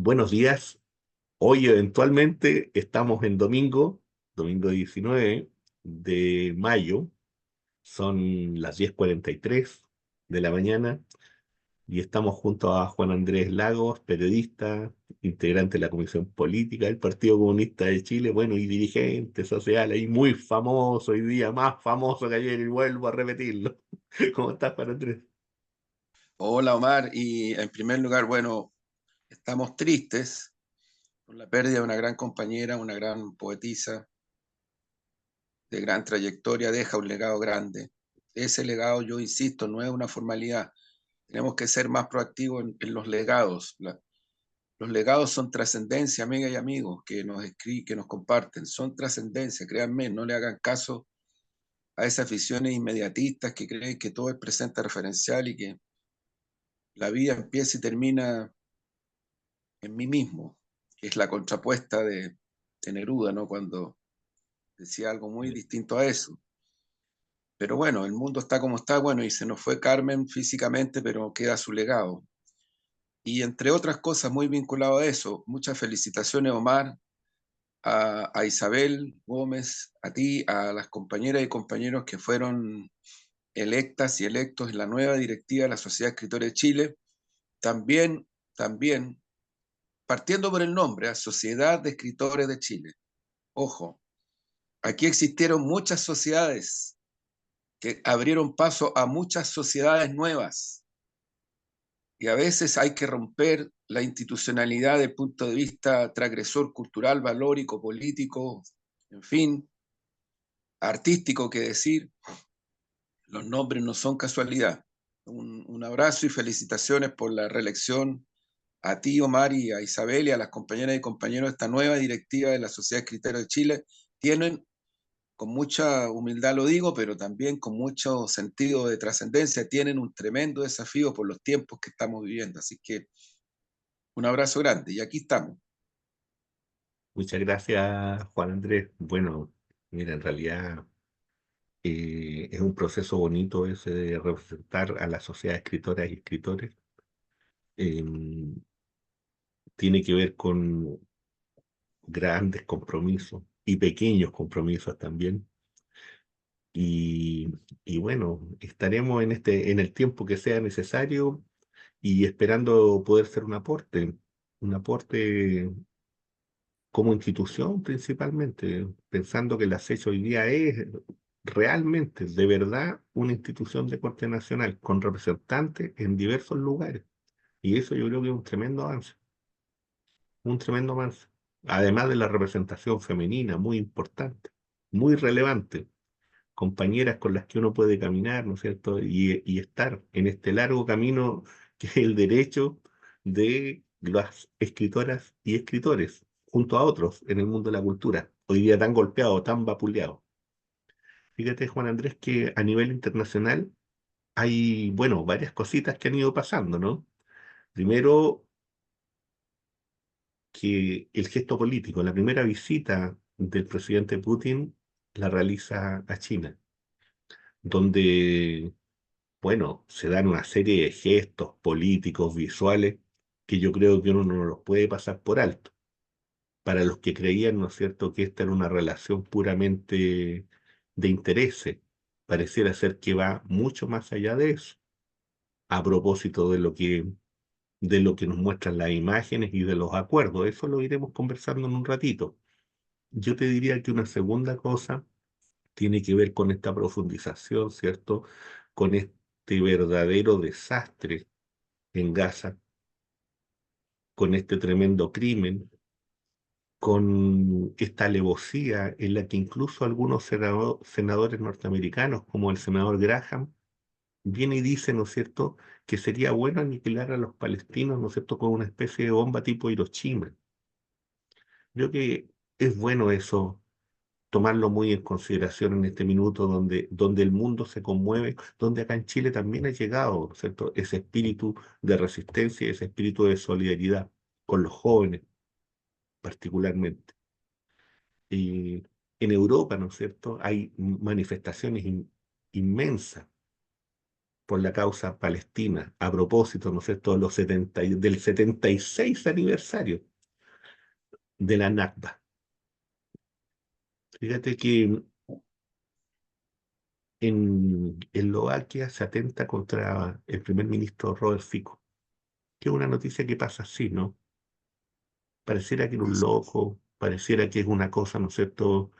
Buenos días. Hoy eventualmente estamos en domingo 19 de mayo. Son las 10:43 de la mañana y estamos junto a Juan Andrés Lagos, periodista, integrante de la Comisión Política del Partido Comunista de Chile, bueno, y dirigente social, ahí muy famoso hoy día, más famoso que ayer, y vuelvo a repetirlo. ¿Cómo estás, Juan Andrés? Hola Omar, y en primer lugar, bueno, estamos tristes por la pérdida de una gran compañera, una gran poetisa de gran trayectoria, deja un legado grande. Ese legado, yo insisto, no es una formalidad. Tenemos que ser más proactivos en los legados. Los legados son trascendencia, amigas y amigos, que nos comparten. Son trascendencia, créanme, no le hagan caso a esas visiones inmediatistas que creen que todo es presente referencial y que la vida empieza y termina en mí mismo, que es la contrapuesta de Neruda, ¿no? Cuando decía algo muy distinto a eso. Pero bueno, el mundo está como está, bueno, y se nos fue Carmen físicamente, pero queda su legado. Y entre otras cosas, muy vinculado a eso, muchas felicitaciones, Omar, a Isabel Gómez, a ti, a las compañeras y compañeros que fueron electas y electos en la nueva directiva de la Sociedad de Escritores de Chile. También, partiendo por el nombre, a Sociedad de Escritores de Chile. Ojo, aquí existieron muchas sociedades que abrieron paso a muchas sociedades nuevas y a veces hay que romper la institucionalidad desde el punto de vista transgresor cultural, valórico, político, en fin, artístico, que decir, los nombres no son casualidad. Un abrazo y felicitaciones por la reelección a ti, Omar, y a Isabel y a las compañeras y compañeros de esta nueva directiva de la Sociedad de Escritores de Chile. Tienen, con mucha humildad lo digo, pero también con mucho sentido de trascendencia, tienen un tremendo desafío por los tiempos que estamos viviendo. Así que un abrazo grande y aquí estamos. Muchas gracias, Juan Andrés. Bueno, mira, en realidad es un proceso bonito ese de representar a la sociedad de escritoras y escritores. Em, Tiene que ver con grandes compromisos y pequeños compromisos también. Y, y bueno, estaremos en el tiempo que sea necesario y esperando poder ser un aporte como institución principalmente, pensando que la SECH hoy día es realmente, de verdad, una institución de corte nacional con representantes en diversos lugares. Y eso yo creo que es un tremendo avance. Además de la representación femenina, muy importante, muy relevante, compañeras con las que uno puede caminar, ¿no es cierto? Y estar en este largo camino que es el derecho de las escritoras y escritores, junto a otros en el mundo de la cultura, hoy día tan golpeado, tan vapuleado. Fíjate, Juan Andrés, que a nivel internacional hay, bueno, varias cositas que han ido pasando, ¿no? Primero, que el gesto político, la primera visita del presidente Putin la realiza a China, donde, bueno, se dan una serie de gestos políticos, visuales, que yo creo que uno no los puede pasar por alto. Para los que creían, ¿no es cierto?, que esta era una relación puramente de intereses, pareciera ser que va mucho más allá de eso, a propósito de lo que nos muestran las imágenes y de los acuerdos. Eso lo iremos conversando en un ratito. Yo te diría que una segunda cosa tiene que ver con esta profundización, ¿cierto? Con este verdadero desastre en Gaza, con este tremendo crimen, con esta alevosía en la que incluso algunos senadores norteamericanos, como el senador Graham, viene y dice, ¿no es cierto?, que sería bueno aniquilar a los palestinos, ¿no es cierto?, con una especie de bomba tipo Hiroshima. Creo que es bueno eso, tomarlo muy en consideración en este minuto donde el mundo se conmueve, donde acá en Chile también ha llegado, ¿no es cierto?, ese espíritu de resistencia, ese espíritu de solidaridad con los jóvenes particularmente. Y en Europa, ¿no es cierto?, hay manifestaciones inmensas por la causa palestina, a propósito, ¿no es cierto?, del 76 aniversario de la Nakba. Fíjate que en Eslovaquia se atenta contra el primer ministro Robert Fico, que es una noticia que pasa así, ¿no? Pareciera que era un loco, pareciera que es una cosa, ¿no es cierto?,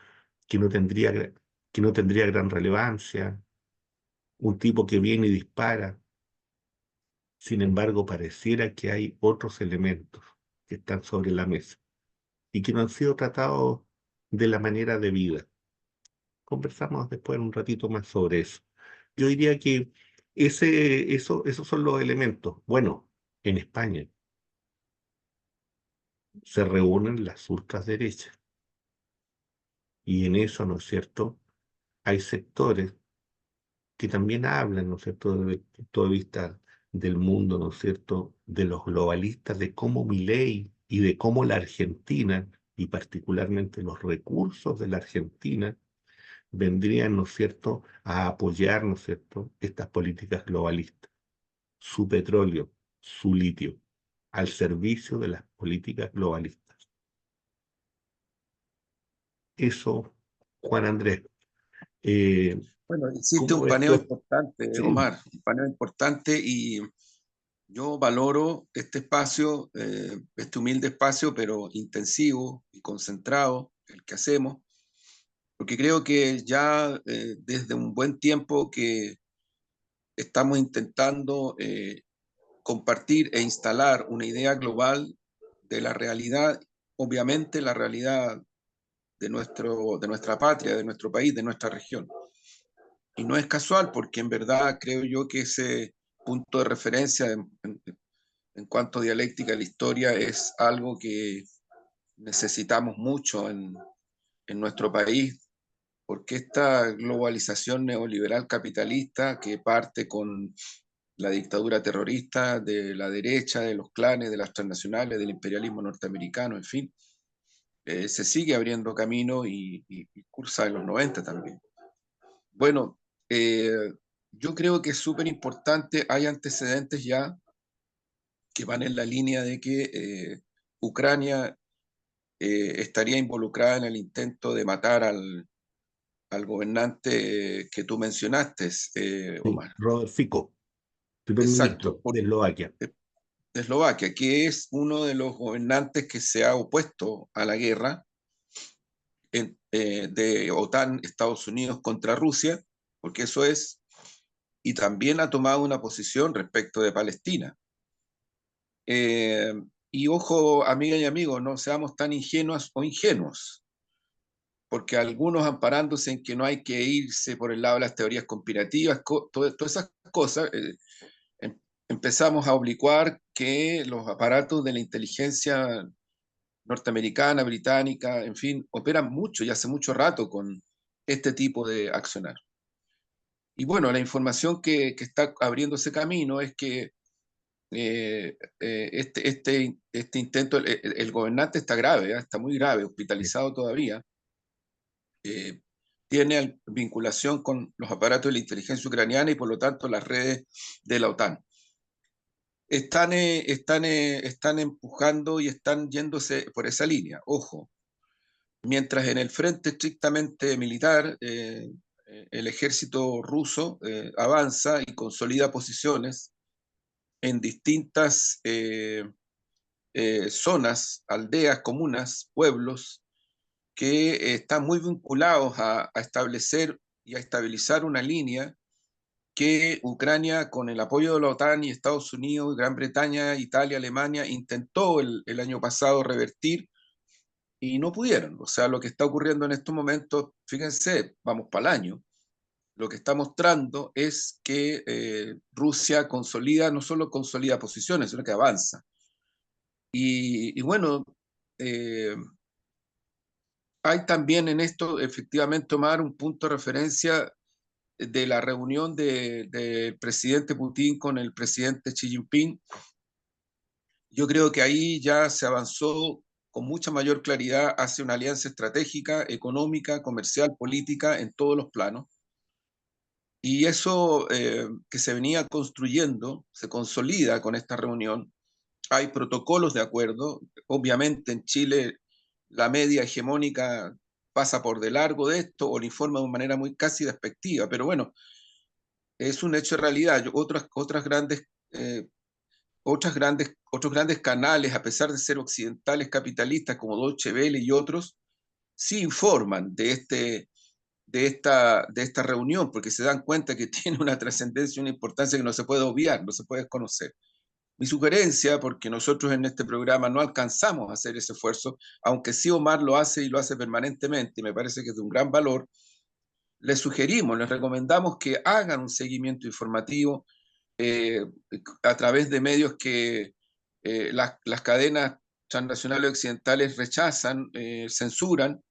que no tendría, que no tendría gran relevancia, un tipo que viene y dispara. Sin embargo, pareciera que hay otros elementos que están sobre la mesa y que no han sido tratados de la manera debida. Conversamos después un ratito más sobre eso. Yo diría que esos son los elementos. Bueno, en España se reúnen las ultraderechas y en eso, ¿no es cierto?, hay sectores que también hablan, ¿no es cierto?, desde el punto de vista del mundo, ¿no es cierto?, de los globalistas, de cómo Milei y de cómo la Argentina, y particularmente los recursos de la Argentina, vendrían, ¿no es cierto?, a apoyar, ¿no es cierto?, estas políticas globalistas, su petróleo, su litio, al servicio de las políticas globalistas. Eso, Juan Andrés, eh, Bueno, existe ¿cómo un ves paneo tú esto? importante, Sí, Omar, un paneo importante y yo valoro este espacio, este humilde espacio, pero intensivo y concentrado, el que hacemos, porque creo que ya desde un buen tiempo que estamos intentando compartir e instalar una idea global de la realidad, obviamente la realidad de nuestra patria, de nuestro país, de nuestra región. Y no es casual, porque en verdad creo yo que ese punto de referencia en cuanto a dialéctica de la historia es algo que necesitamos mucho en nuestro país, porque esta globalización neoliberal capitalista que parte con la dictadura terrorista de la derecha, de los clanes, de las transnacionales, del imperialismo norteamericano, en fin, se sigue abriendo camino y cursa en los 90 también. Bueno, eh, yo creo que es súper importante, hay antecedentes ya que van en la línea de que Ucrania estaría involucrada en el intento de matar al gobernante que tú mencionaste, sí, Omar. Robert Fico, primer ministro Exacto, de Eslovaquia. de Eslovaquia, que es uno de los gobernantes que se ha opuesto a la guerra de OTAN, Estados Unidos contra Rusia, porque eso es, y también ha tomado una posición respecto de Palestina. Eh, y ojo, amigas y amigos, no seamos tan ingenuas o ingenuos, porque algunos amparándose en que no hay que irse por el lado de las teorías conspirativas, todas esas cosas, em, empezamos a oblicuar que los aparatos de la inteligencia norteamericana, británica, en fin, operan mucho y hace mucho rato con este tipo de accionar. Y bueno, la información que está abriendo ese camino es que este intento, el gobernante está grave, está muy grave, hospitalizado todavía, eh, tiene vinculación con los aparatos de la inteligencia ucraniana y por lo tanto las redes de la OTAN. Están empujando y están yéndose por esa línea, ojo, mientras en el frente estrictamente militar, el ejército ruso avanza y consolida posiciones en distintas zonas, aldeas, comunas, pueblos, que están muy vinculados a establecer y a estabilizar una línea que Ucrania, con el apoyo de la OTAN y Estados Unidos, Gran Bretaña, Italia, Alemania, intentó el año pasado revertir y no pudieron. O sea, lo que está ocurriendo en estos momentos, fíjense, vamos para el año, lo que está mostrando es que Rusia consolida, no solo consolida posiciones, sino que avanza. Y bueno, eh, hay también en esto, efectivamente, tomar un punto de referencia de la reunión del presidente Putin con el presidente Xi Jinping. Yo creo que ahí ya se avanzó con mucha mayor claridad hacia una alianza estratégica, económica, comercial, política, en todos los planos. Y eso que se venía construyendo se consolida con esta reunión. Hay protocolos de acuerdo. Obviamente en Chile la media hegemónica pasa por de largo de esto o lo informa de una manera muy casi despectiva, pero bueno, es un hecho de realidad. Eh, otros grandes canales, a pesar de ser occidentales capitalistas como Deutsche Welle y otros, sí informan de esta reunión, porque se dan cuenta que tiene una trascendencia, una importancia que no se puede obviar, no se puede desconocer. Mi sugerencia, porque nosotros en este programa no alcanzamos a hacer ese esfuerzo, aunque sí Omar lo hace y lo hace permanentemente, y me parece que es de un gran valor, les sugerimos, les recomendamos que hagan un seguimiento informativo eh, a través de medios que las cadenas transnacionales occidentales rechazan, censuran,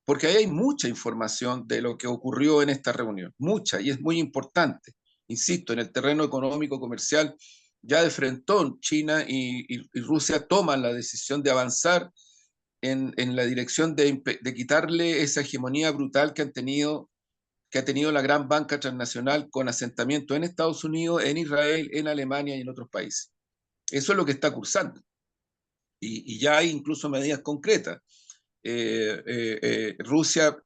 porque ahí hay mucha información de lo que ocurrió en esta reunión, mucha, y es muy importante. Insisto, en el terreno económico, comercial, ya de frentón China y Rusia toman la decisión de avanzar en la dirección de quitarle esa hegemonía brutal que ha tenido la gran banca transnacional con asentamiento en Estados Unidos, en Israel, en Alemania y en otros países. Eso es lo que está cursando. Y ya hay incluso medidas concretas. Rusia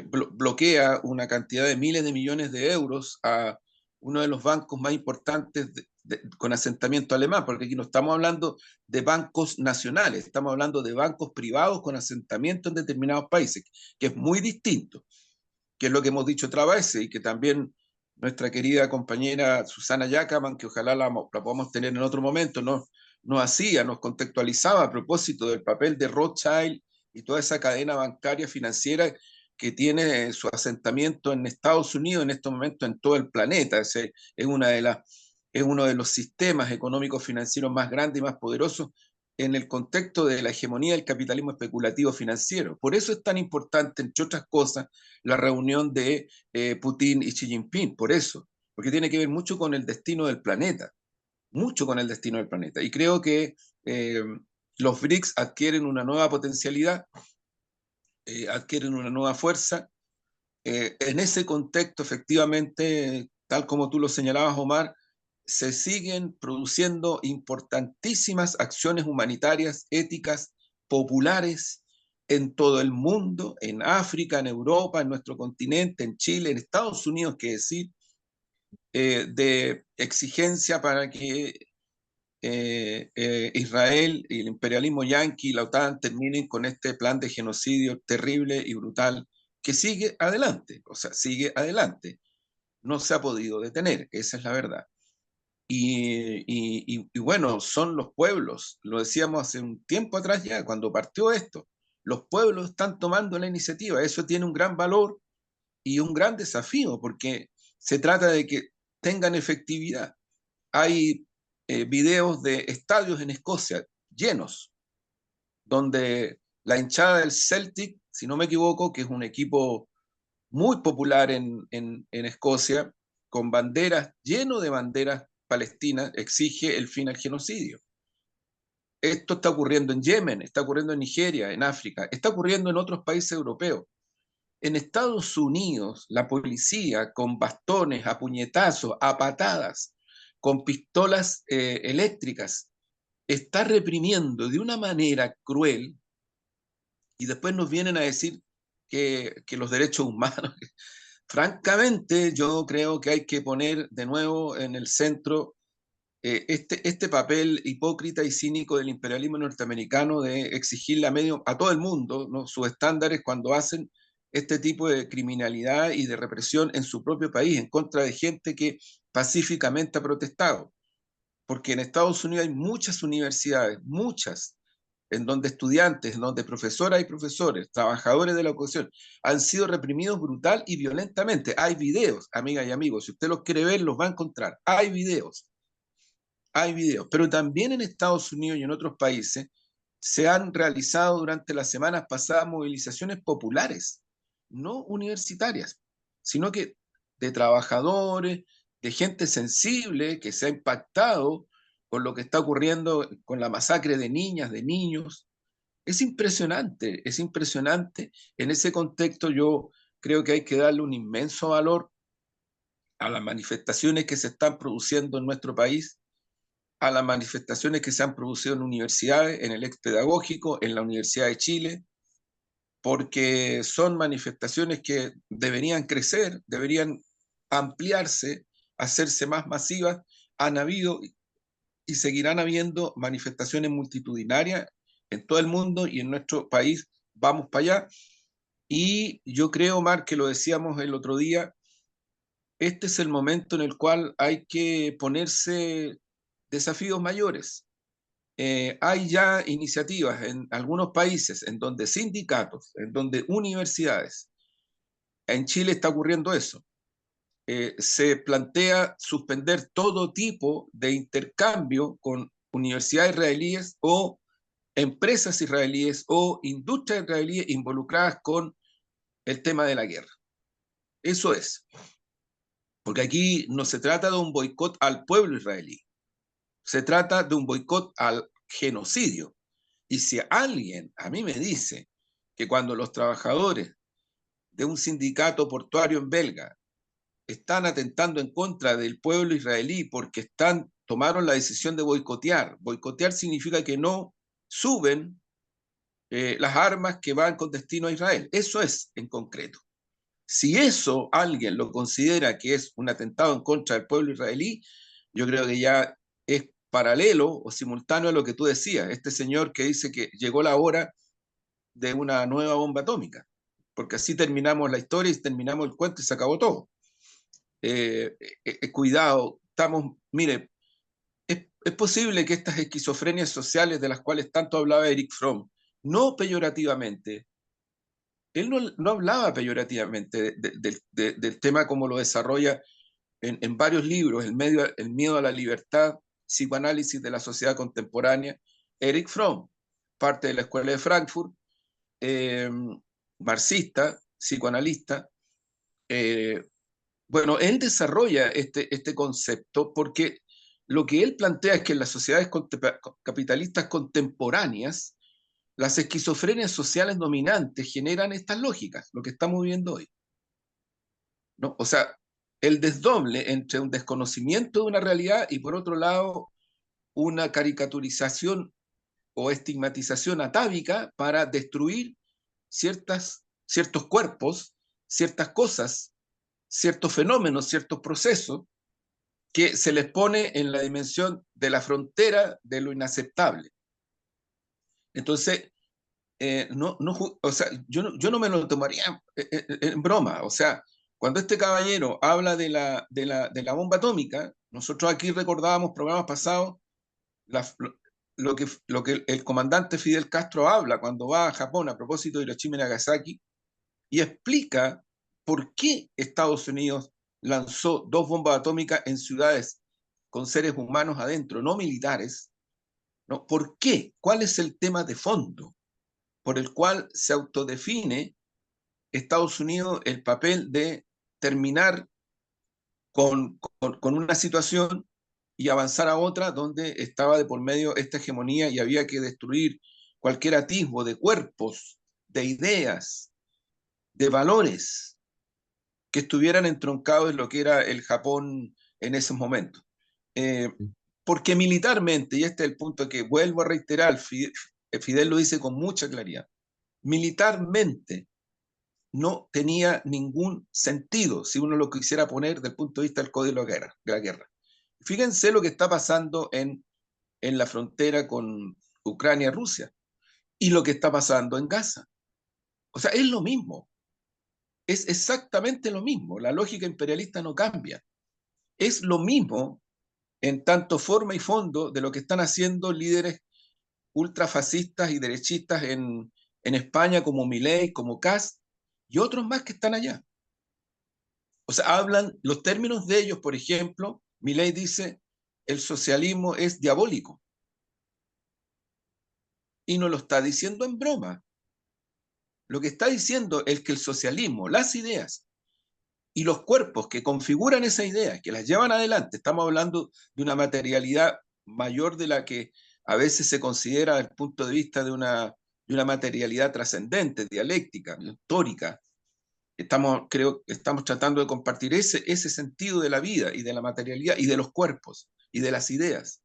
bloquea una cantidad de miles de millones de euros a uno de los bancos más importantes con asentamiento alemán, porque aquí no estamos hablando de bancos nacionales, estamos hablando de bancos privados con asentamiento en determinados países, que es muy distinto, que es lo que hemos dicho otra vez y que también nuestra querida compañera Susana Yacaman, que ojalá la podamos tener en otro momento, nos contextualizaba a propósito del papel de Rothschild y toda esa cadena bancaria financiera que tiene su asentamiento en Estados Unidos en estos momentos en todo el planeta. Es una de las, es uno de los sistemas económicos financieros más grandes y más poderosos en el contexto de la hegemonía del capitalismo especulativo financiero. Por eso es tan importante, entre otras cosas, la reunión de Putin y Xi Jinping, por eso, porque tiene que ver mucho con el destino del planeta, mucho con el destino del planeta. Y creo que los BRICS adquieren una nueva potencialidad, adquieren una nueva fuerza. En ese contexto, efectivamente, tal como tú lo señalabas, Omar, se siguen produciendo importantísimas acciones humanitarias, éticas, populares en todo el mundo, en África, en Europa, en nuestro continente, en Chile, en Estados Unidos, que decir, de exigencia para que Israel y el imperialismo yanqui y la OTAN terminen con este plan de genocidio terrible y brutal que sigue adelante, o sea, sigue adelante. No se ha podido detener, esa es la verdad. Y bueno, son los pueblos, lo decíamos hace un tiempo atrás ya, cuando partió esto, los pueblos están tomando la iniciativa, eso tiene un gran valor y un gran desafío, porque se trata de que tengan efectividad. Hay videos de estadios en Escocia llenos, donde la hinchada del Celtic, si no me equivoco, que es un equipo muy popular en Escocia, con banderas, lleno de banderas palestinas, exige el fin al genocidio. Esto está ocurriendo en Yemen, está ocurriendo en Nigeria, en África, está ocurriendo en otros países europeos. En Estados Unidos, la policía con bastones, a puñetazos, a patadas, con pistolas eléctricas, está reprimiendo de una manera cruel y después nos vienen a decir que los derechos humanos. Francamente, yo creo que hay que poner de nuevo en el centro este papel hipócrita y cínico del imperialismo norteamericano de exigirle a todo el mundo, ¿no?, sus estándares cuando hacen este tipo de criminalidad y de represión en su propio país en contra de gente que pacíficamente ha protestado. Porque en Estados Unidos hay muchas universidades, muchas, en donde estudiantes, en donde profesoras y profesores, trabajadores de la educación, han sido reprimidos brutal y violentamente. Hay videos, amigas y amigos, si usted los quiere ver, los va a encontrar. Hay videos, pero también en Estados Unidos y en otros países se han realizado durante las semanas pasadas movilizaciones populares, no universitarias, sino que de trabajadores, de gente sensible que se ha impactado con lo que está ocurriendo con la masacre de niñas, de niños. Es impresionante, es impresionante. En ese contexto yo creo que hay que darle un inmenso valor a las manifestaciones que se están produciendo en nuestro país, a las manifestaciones que se han producido en universidades, en el ex pedagógico, en la Universidad de Chile, porque son manifestaciones que deberían crecer, deberían ampliarse, hacerse más masivas. Han habido y seguirán habiendo manifestaciones multitudinarias en todo el mundo y en nuestro país. Vamos para allá. Y yo creo, Mar, que lo decíamos el otro día, este es el momento en el cual hay que ponerse desafíos mayores. Hay ya iniciativas en algunos países en donde sindicatos, en donde universidades, en Chile está ocurriendo eso. Se plantea suspender todo tipo de intercambio con universidades israelíes o empresas israelíes o industrias israelíes involucradas con el tema de la guerra. Eso es, porque aquí no se trata de un boicot al pueblo israelí, se trata de un boicot al genocidio. Y si alguien a mí me dice que cuando los trabajadores de un sindicato portuario en Belga están atentando en contra del pueblo israelí porque tomaron la decisión de boicotear. Boicotear significa que no suben las armas que van con destino a Israel. Eso es en concreto. Si eso alguien lo considera que es un atentado en contra del pueblo israelí, yo creo que ya es paralelo o simultáneo a lo que tú decías. Este señor que dice que llegó la hora de una nueva bomba atómica, porque así terminamos la historia y terminamos el cuento y se acabó todo. Cuidado, mire, es posible que estas esquizofrenias sociales de las cuales tanto hablaba Eric Fromm, no peyorativamente, él no hablaba peyorativamente del tema como lo desarrolla en varios libros, el miedo a la libertad, psicoanálisis de la sociedad contemporánea, Eric Fromm, parte de la Escuela de Frankfurt, eh, marxista, psicoanalista. eh, bueno, él desarrolla este concepto porque lo que él plantea es que en las sociedades capitalistas contemporáneas, las esquizofrenias sociales dominantes generan estas lógicas, lo que estamos viendo hoy, ¿no? O sea, el desdoble entre un desconocimiento de una realidad y por otro lado una caricaturización o estigmatización atávica para destruir ciertos cuerpos, ciertas cosas, ciertos fenómenos, ciertos procesos que se les pone en la dimensión de la frontera de lo inaceptable. Entonces, o sea, yo no me lo tomaría en broma. O sea, cuando este caballero habla de la bomba atómica, nosotros aquí recordábamos programas pasados la, lo que el comandante Fidel Castro habla cuando va a Japón a propósito de Hiroshima y Nagasaki y explica por qué Estados Unidos lanzó dos bombas atómicas en ciudades con seres humanos adentro, no militares, ¿no? ¿Por qué? ¿Cuál es el tema de fondo por el cual se autodefine Estados Unidos el papel de terminar con una situación y avanzar a otra donde estaba de por medio esta hegemonía y había que destruir cualquier atisbo de cuerpos, de ideas, de valores que estuvieran entroncados en lo que era el Japón en esos momentos? Eh, Porque militarmente, y este es el punto que vuelvo a reiterar, Fidel lo dice con mucha claridad, militarmente no tenía ningún sentido si uno lo quisiera poner desde el punto de vista del código de la guerra. Fíjense lo que está pasando en la frontera con Ucrania y Rusia y lo que está pasando en Gaza. O sea, es lo mismo, es exactamente lo mismo. La lógica imperialista no cambia. Es lo mismo en tanto forma y fondo de lo que están haciendo líderes ultrafascistas y derechistas en España como Milei, como Kast y otros más que están allá. O sea, hablan los términos de ellos, por ejemplo, Milei dice, el socialismo es diabólico. Y no lo está diciendo en broma. Lo que está diciendo es que el socialismo, las ideas y los cuerpos que configuran esa idea, que las llevan adelante, estamos hablando de una materialidad mayor de la que a veces se considera desde el punto de vista de una materialidad trascendente, dialéctica, histórica. Estamos tratando de compartir ese sentido de la vida y de la materialidad y de los cuerpos y de las ideas.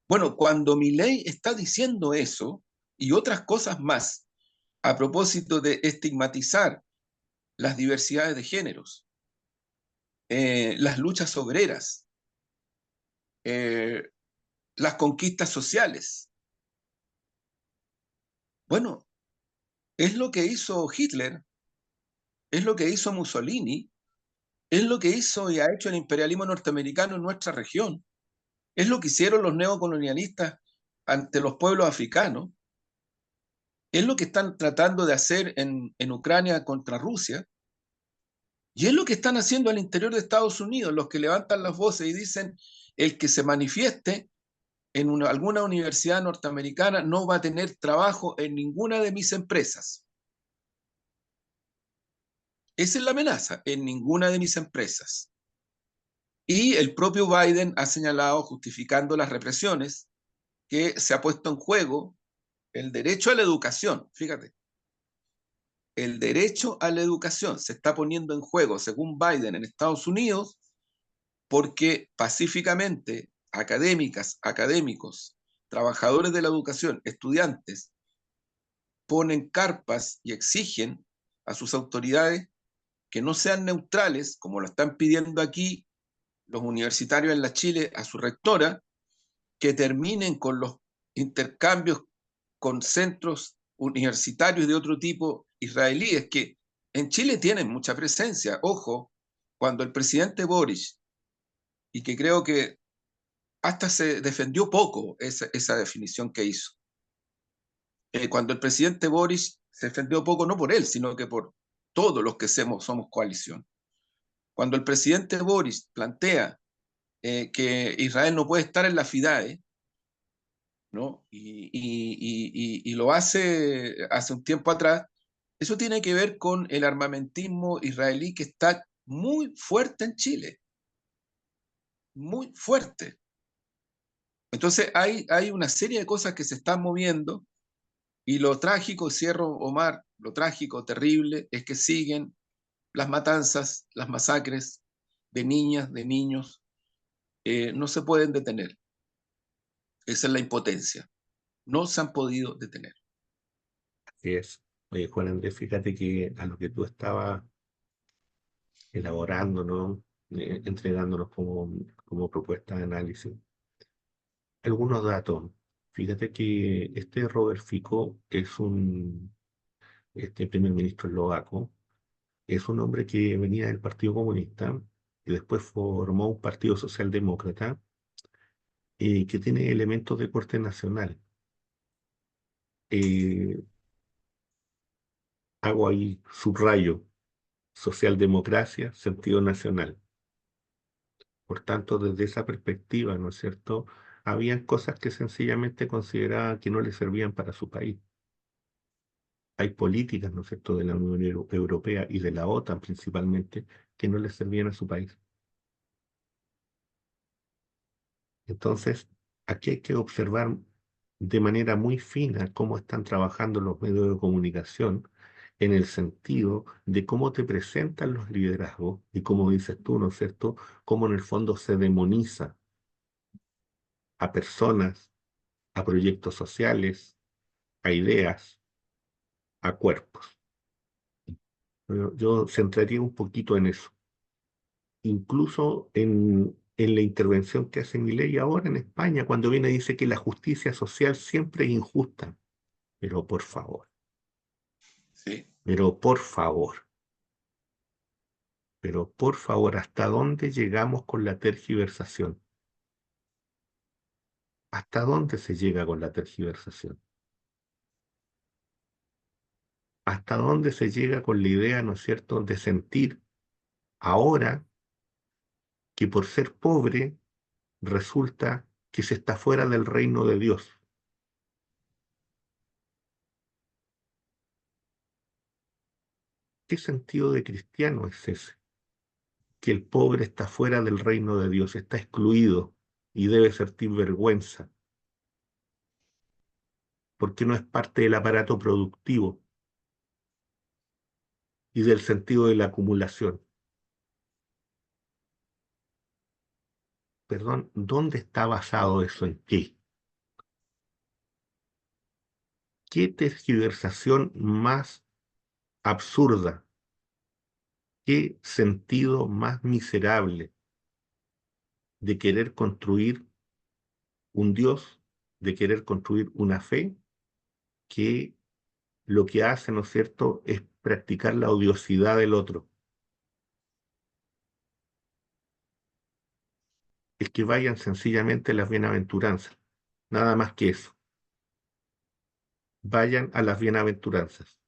Bueno, cuando Milei está diciendo eso y otras cosas más a propósito de estigmatizar las diversidades de géneros, las luchas obreras, eh, las conquistas sociales, bueno, es lo que hizo Hitler, es lo que hizo Mussolini, es lo que hizo y ha hecho el imperialismo norteamericano en nuestra región. Es lo que hicieron los neocolonialistas ante los pueblos africanos. Es lo que están tratando de hacer en Ucrania contra Rusia. Y es lo que están haciendo al interior de Estados Unidos, los que levantan las voces y dicen, el que se manifieste en alguna universidad norteamericana no va a tener trabajo en ninguna de mis empresas. Esa es la amenaza, en ninguna de mis empresas. Y el propio Biden ha señalado, justificando las represiones, que se ha puesto en juego el derecho a la educación. Fíjate, el derecho a la educación se está poniendo en juego, según Biden, en Estados Unidos, porque pacíficamente académicas, académicos, trabajadores de la educación, estudiantes, ponen carpas y exigen a sus autoridades que no sean neutrales, como lo están pidiendo aquí los universitarios en la Chile a su rectora, que terminen con los intercambios con centros universitarios de otro tipo israelíes, que en Chile tienen mucha presencia. Ojo, cuando el presidente Boris, y que creo que hasta se defendió poco esa definición que hizo, cuando el presidente Boris se defendió poco no por él, sino que por todos los que somos coalición. Cuando el presidente Boris plantea que Israel no puede estar en la FIDAE, ¿no? Y lo hace un tiempo atrás, eso tiene que ver con el armamentismo israelí que está muy fuerte en Chile, muy fuerte. Entonces hay una serie de cosas que se están moviendo y lo trágico, cierro Omar, lo trágico, terrible, es que siguen las matanzas, las masacres de niñas, de niños, no se pueden detener. Esa es la impotencia. No se han podido detener. Así es. Oye, Juan Andrés, fíjate que a lo que tú estabas elaborando, ¿no? Entregándonos como propuesta de análisis. Algunos datos. Fíjate que este Robert Fico es este primer ministro eslovaco, es un hombre que venía del Partido Comunista y después formó un partido socialdemócrata que tiene elementos de corte nacional. Eh, Hago ahí subrayo, socialdemocracia, sentido nacional. Por tanto, desde esa perspectiva, ¿no es cierto? Habían cosas que sencillamente consideraban que no le servían para su país. Hay políticas, ¿no es cierto?, de la Unión Europea y de la OTAN principalmente, que no le servían a su país. Entonces, aquí hay que observar de manera muy fina cómo están trabajando los medios de comunicación en el sentido de cómo te presentan los liderazgos y como dices tú, ¿no es cierto?, cómo en el fondo se demoniza a personas, a proyectos sociales, a ideas, a cuerpos. Yo centraría un poquito en eso, incluso en la intervención que hace Milei ahora en España, cuando viene y dice que la justicia social siempre es injusta. Pero por favor, ¿Sí? pero por favor, pero por favor, ¿hasta dónde llegamos con la tergiversación? ¿Hasta dónde se llega con la tergiversación? ¿Hasta dónde se llega con la idea, ¿no es cierto?, de sentir ahora que por ser pobre resulta que se está fuera del reino de Dios. ¿Qué sentido de cristiano es ese? Que el pobre está fuera del reino de Dios, está excluido y debe sentir vergüenza, porque no es parte del aparato productivo. y del sentido de la acumulación. Perdón, ¿dónde está basado eso? ¿En qué? ¿Qué tergiversación más absurda? ¿Qué sentido más miserable de querer construir un Dios, de querer construir una fe que lo que hace, ¿no es cierto?, es practicar la odiosidad del otro? Es que vayan sencillamente a las bienaventuranzas, nada más que eso. Vayan a las bienaventuranzas,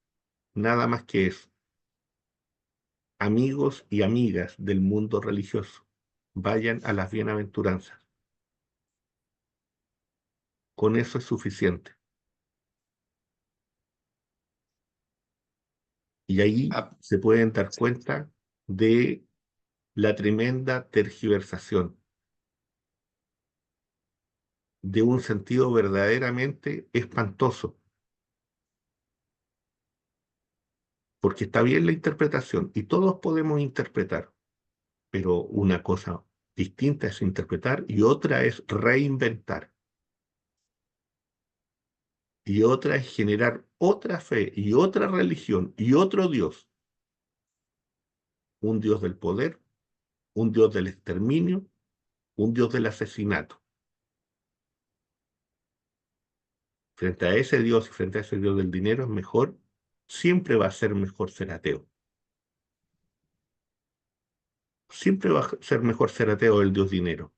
nada más que eso. Amigos y amigas del mundo religioso, vayan a las bienaventuranzas. Con eso es suficiente. Y ahí Ah, se pueden dar sí. cuenta de la tremenda tergiversación, de un sentido verdaderamente espantoso, porque está bien la interpretación y todos podemos interpretar, pero una cosa distinta es interpretar y otra es reinventar. Y otra es generar otra fe y otra religión y otro Dios, un Dios del poder, un Dios del exterminio, un Dios del asesinato. Frente a ese Dios y frente a ese Dios del dinero es mejor, siempre va a ser mejor ser ateo. Siempre va a ser mejor ser ateo del Dios dinero.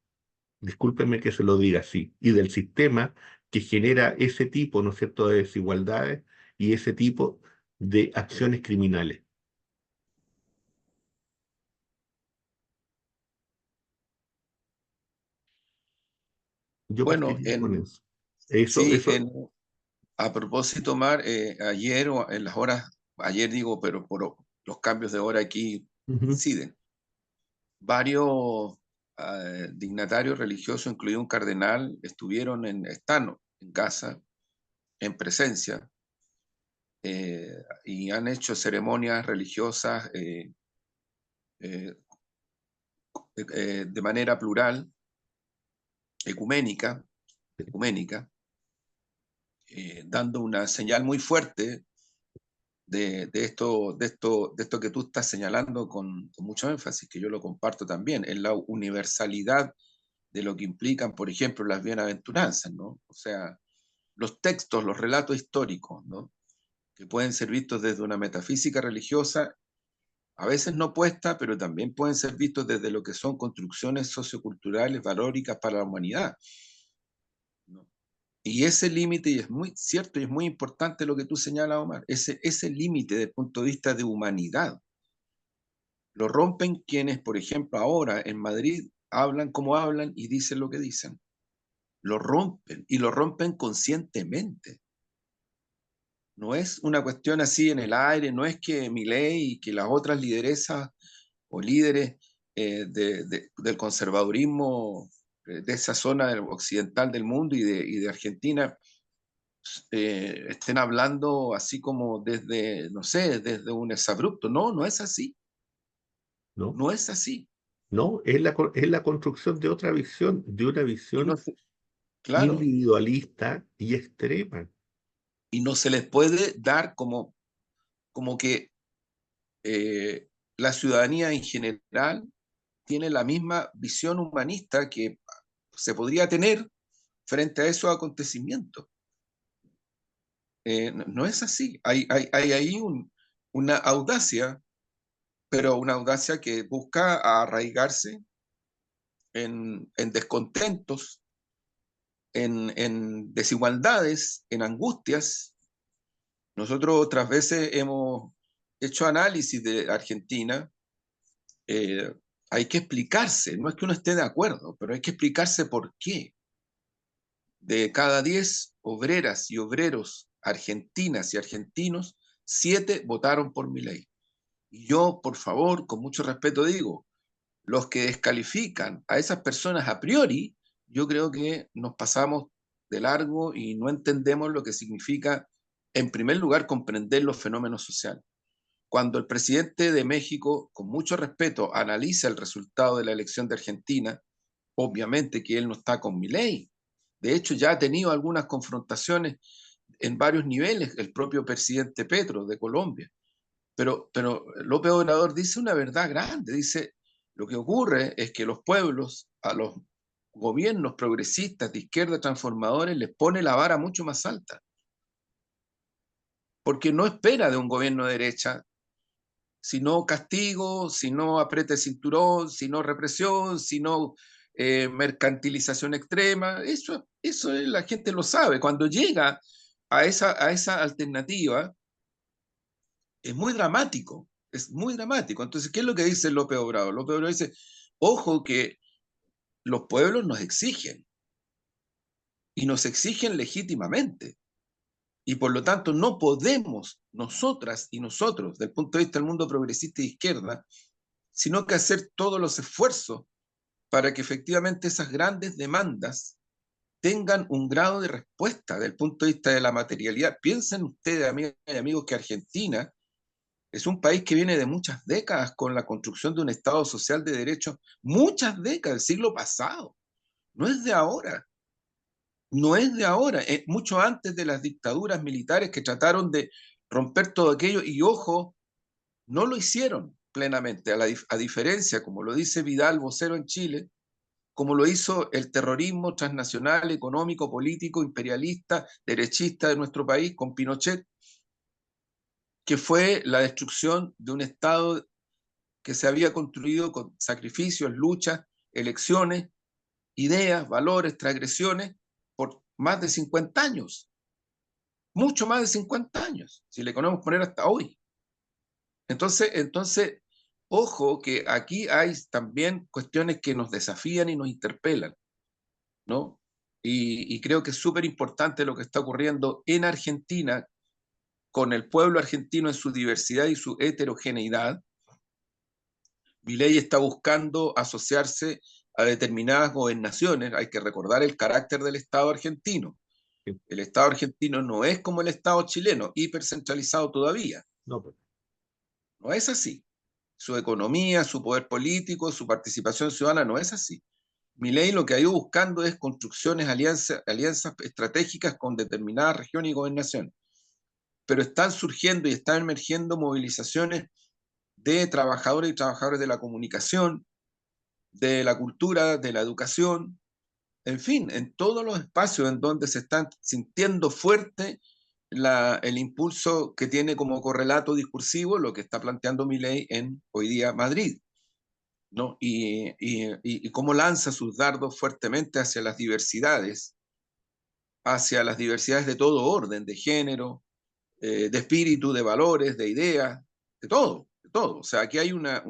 Discúlpeme que se lo diga así. Y del sistema que genera ese tipo, ¿no es cierto?, de desigualdades y ese tipo de acciones criminales. Yo Bueno, partiría con eso. Eso, sí, eso. a propósito, Mar, ayer o en las horas, ayer digo, pero por los cambios de hora aquí Ujú. inciden, varios dignatarios religiosos, incluido un cardenal, están en casa, en presencia, y han hecho ceremonias religiosas eh, de manera plural, ecuménica, ecuménica, dando una señal muy fuerte de esto que tú estás señalando con mucho énfasis, que yo lo comparto también, en la universalidad de lo que implican, por ejemplo, las bienaventuranzas, ¿no? O sea, los textos, los relatos históricos, ¿no? Que pueden ser vistos desde una metafísica religiosa, a veces no puesta, pero también pueden ser vistos desde lo que son construcciones socioculturales, valóricas para la humanidad, ¿no? Y ese límite, y es muy cierto y es muy importante lo que tú señalas, Omar, ese límite desde el punto de vista de humanidad, lo rompen quienes, por ejemplo, ahora en Madrid hablan como hablan y dicen lo que dicen. Lo rompen y lo rompen conscientemente. No es una cuestión así en el aire, no es que Milei y que las otras lideresas o líderes del conservadurismo de esa zona occidental del mundo y de Argentina estén hablando así como desde, no sé, desde un exabrupto. No, no es así. ¿No? No es así. No, es la construcción de otra visión, de una Y no, visión claro, individualista y extrema. y no se les puede dar como que eh, la ciudadanía en general tiene la misma visión humanista que se podría tener frente a esos acontecimientos. No, no es así. Hay ahí una audacia, pero una audacia que busca arraigarse en descontentos, en desigualdades, en angustias. Nosotros otras veces hemos hecho análisis de Argentina. eh, Hay que explicarse, no es que uno esté de acuerdo, pero hay que explicarse por qué. De cada 10 obreras y obreros argentinas y argentinos, 7 votaron por mi ley. Y yo, por favor, con mucho respeto digo, los que descalifican a esas personas a priori, yo creo que nos pasamos de largo y no entendemos lo que significa, en primer lugar, comprender los fenómenos sociales. cuando el presidente de México, con mucho respeto, analiza el resultado de la elección de Argentina, obviamente que él no está con Milei. De hecho, ya ha tenido algunas confrontaciones en varios niveles, el propio presidente Petro de Colombia. Pero López Obrador dice una verdad grande, dice, lo que ocurre es que los pueblos, a los gobiernos progresistas de izquierda transformadores, les pone la vara mucho más alta, porque no espera de un gobierno de derecha sino castigo, sino apriete el cinturón, sino represión, sino mercantilización extrema. Eso la gente lo sabe. Cuando llega a esa alternativa, es muy dramático, es muy dramático. Entonces, ¿qué es lo que dice López Obrador? López Obrador dice, ojo que los pueblos nos exigen y nos exigen legítimamente. Y por lo tanto no podemos nosotras y nosotros, desde el punto de vista del mundo progresista de izquierda, sino que hacer todos los esfuerzos para que efectivamente esas grandes demandas tengan un grado de respuesta desde el punto de vista de la materialidad. Piensen ustedes, amigas y amigos, que Argentina es un país que viene de muchas décadas con la construcción de un Estado social de derechos, muchas décadas del siglo pasado. No es de ahora, no es de ahora, es mucho antes de las dictaduras militares que trataron de romper todo aquello y ojo, no lo hicieron plenamente, a diferencia, como lo dice Vidal, vocero en Chile, como lo hizo el terrorismo transnacional, económico, político, imperialista, derechista de nuestro país con Pinochet, que fue la destrucción de un Estado que se había construido con sacrificios, luchas, elecciones, ideas, valores, transgresiones por más de 50 años, mucho más de 50 años, si le queremos poner hasta hoy. Entonces, ojo que aquí hay también cuestiones que nos desafían y nos interpelan, ¿no? Y creo que es súper importante lo que está ocurriendo en Argentina con el pueblo argentino en su diversidad y su heterogeneidad. Milei está buscando asociarse a determinadas gobernaciones. Hay que recordar el carácter del Estado argentino. Sí. El Estado argentino no es como el Estado chileno, hipercentralizado todavía. No, pues, No es así. Su economía, su poder político, su participación ciudadana no es así. Milei lo que ha ido buscando es construcciones, alianzas estratégicas con determinadas regiones y gobernaciones. Pero están surgiendo y están emergiendo movilizaciones de trabajadores y trabajadores de la comunicación, de la cultura, de la educación, en fin, en todos los espacios en donde se están sintiendo fuerte el impulso que tiene como correlato discursivo lo que está planteando Milei en hoy día Madrid, ¿no? Y cómo lanza sus dardos fuertemente hacia las diversidades de todo orden, de género, de espíritu, de valores, de ideas, de todo, de todo. O sea, aquí hay una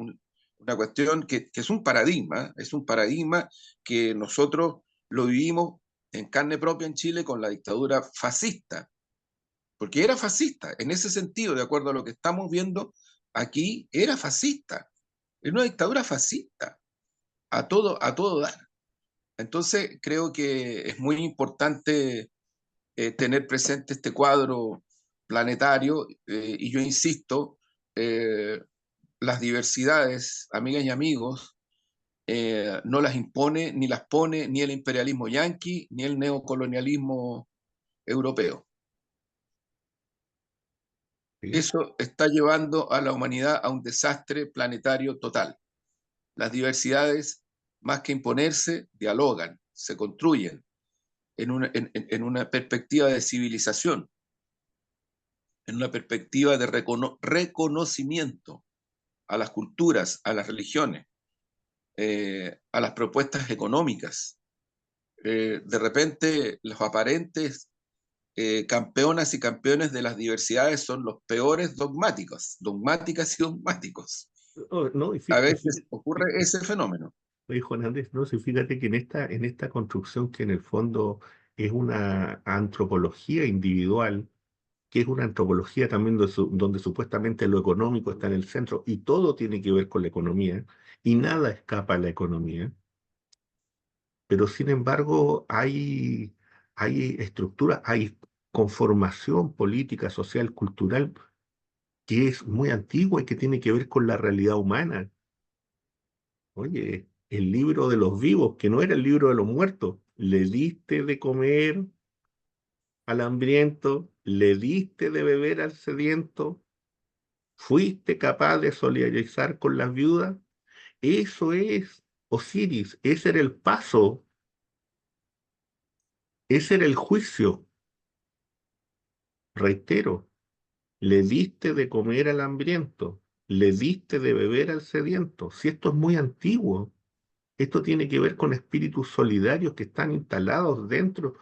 cuestión que es un paradigma que nosotros lo vivimos en carne propia en Chile con la dictadura fascista, porque era fascista, en ese sentido, de acuerdo a lo que estamos viendo aquí, era fascista, era una dictadura fascista, a todo dar. Entonces, creo que es muy importante tener presente este cuadro planetario y yo insisto, eh, las diversidades, amigas y amigos, no las impone ni las pone ni el imperialismo yanqui ni el neocolonialismo europeo. sí. Eso está llevando a la humanidad a un desastre planetario total. Las diversidades, más que imponerse, dialogan, se construyen en una perspectiva de civilización, en una perspectiva de reconocimiento a las culturas, a las religiones, a las propuestas económicas. De repente, los aparentes campeonas y campeones de las diversidades son los peores dogmáticos, dogmáticas y dogmáticos. No, no, A veces ocurre ese fenómeno. oye, Juan Andrés, no, sí, fíjate que en esta construcción que en el fondo es una antropología individual, que es una antropología también donde supuestamente lo económico está en el centro y todo tiene que ver con la economía y nada escapa a la economía, pero sin embargo hay estructura, hay conformación política, social, cultural que es muy antigua y que tiene que ver con la realidad humana. Oye, el libro de los vivos, que no era el libro de los muertos, le diste de comer al hambriento, le diste de beber al sediento, fuiste capaz de solidarizar con las viudas. Eso es Osiris, ese era el paso, ese era el juicio. Reitero, le diste de comer al hambriento, le diste de beber al sediento. Si esto es muy antiguo, esto tiene que ver con espíritus solidarios que están instalados dentro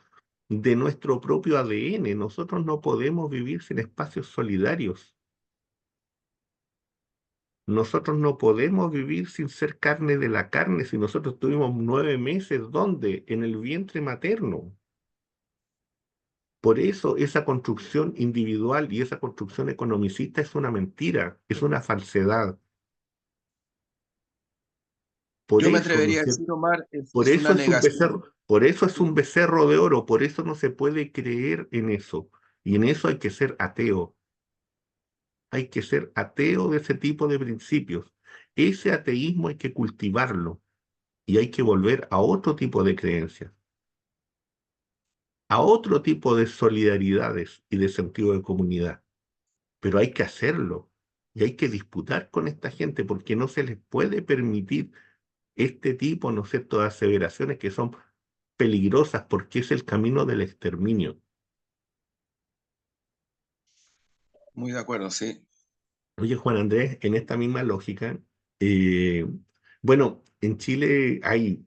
de nuestro propio ADN. Nosotros no podemos vivir sin espacios solidarios. Nosotros no podemos vivir sin ser carne de la carne. Si nosotros tuvimos 9 meses, ¿dónde? En el vientre materno. Por eso esa construcción individual y esa construcción economicista es una mentira, es una falsedad. Por Yo me eso, ¿no atrevería es a cierto? decir, Omar, Por es eso una es un negación. becerro, por eso es un becerro de oro, por eso no se puede creer en eso. Y en eso hay que ser ateo. Hay que ser ateo de ese tipo de principios. Ese ateísmo hay que cultivarlo y hay que volver a otro tipo de creencias, a otro tipo de solidaridades y de sentido de comunidad. Pero hay que hacerlo y hay que disputar con esta gente porque no se les puede permitir este tipo, ¿no es cierto?, de aseveraciones que son peligrosas porque es el camino del exterminio. Muy de acuerdo, sí. Oye, Juan Andrés, en esta misma lógica, eh, bueno, en Chile hay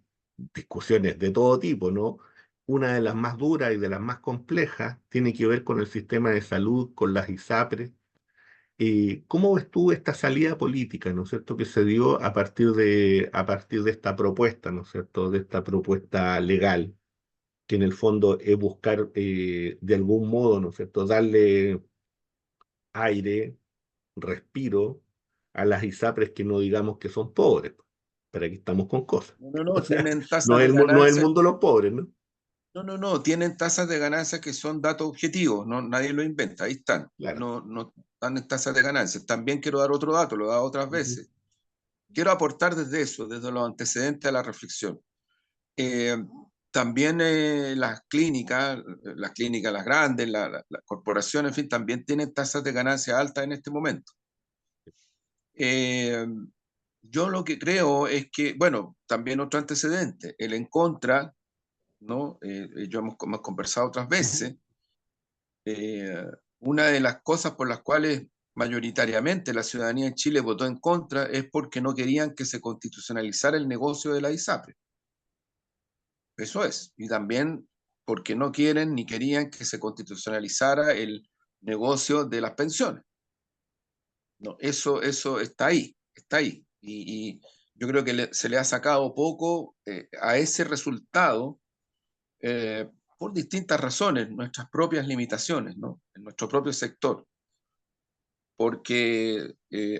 discusiones de todo tipo, ¿no? Una de las más duras y de las más complejas tiene que ver con el sistema de salud, con las ISAPRES. ¿Cómo ves tú esta salida política, ¿no es cierto?, que se dio a partir de esta propuesta, ¿no es cierto?, de esta propuesta legal, que en el fondo es buscar de algún modo, ¿no es cierto?, darle aire, respiro a las ISAPRES que no digamos que son pobres. Pero aquí estamos con cosas. No, no, O no, sea, tienen tasas de no es el ganancia. mundo de los pobres, ¿no? No, no, no, tienen tasas de ganancia que son datos objetivos, no, nadie lo inventa, ahí están. Claro. No, no están en tasas de ganancia. También quiero dar otro dato, lo he dado otras Ujú, veces. Quiero aportar desde eso, desde los antecedentes a la reflexión. Eh, También las clínicas, las grandes, las corporaciones, en fin, también tienen tasas de ganancia altas en este momento. Eh, yo lo que creo es que, bueno, también otro antecedente, el en contra, ¿no? Hemos conversado otras ujú. veces. Una de las cosas por las cuales mayoritariamente la ciudadanía en Chile votó en contra es porque no querían que se constitucionalizara el negocio de la ISAPRE. Eso es. Y también porque no quieren ni querían que se constitucionalizara el negocio de las pensiones. No, eso está ahí, está ahí. Y yo creo que se le ha sacado poco a ese resultado eh, por distintas razones, nuestras propias limitaciones, ¿no? En nuestro propio sector. Porque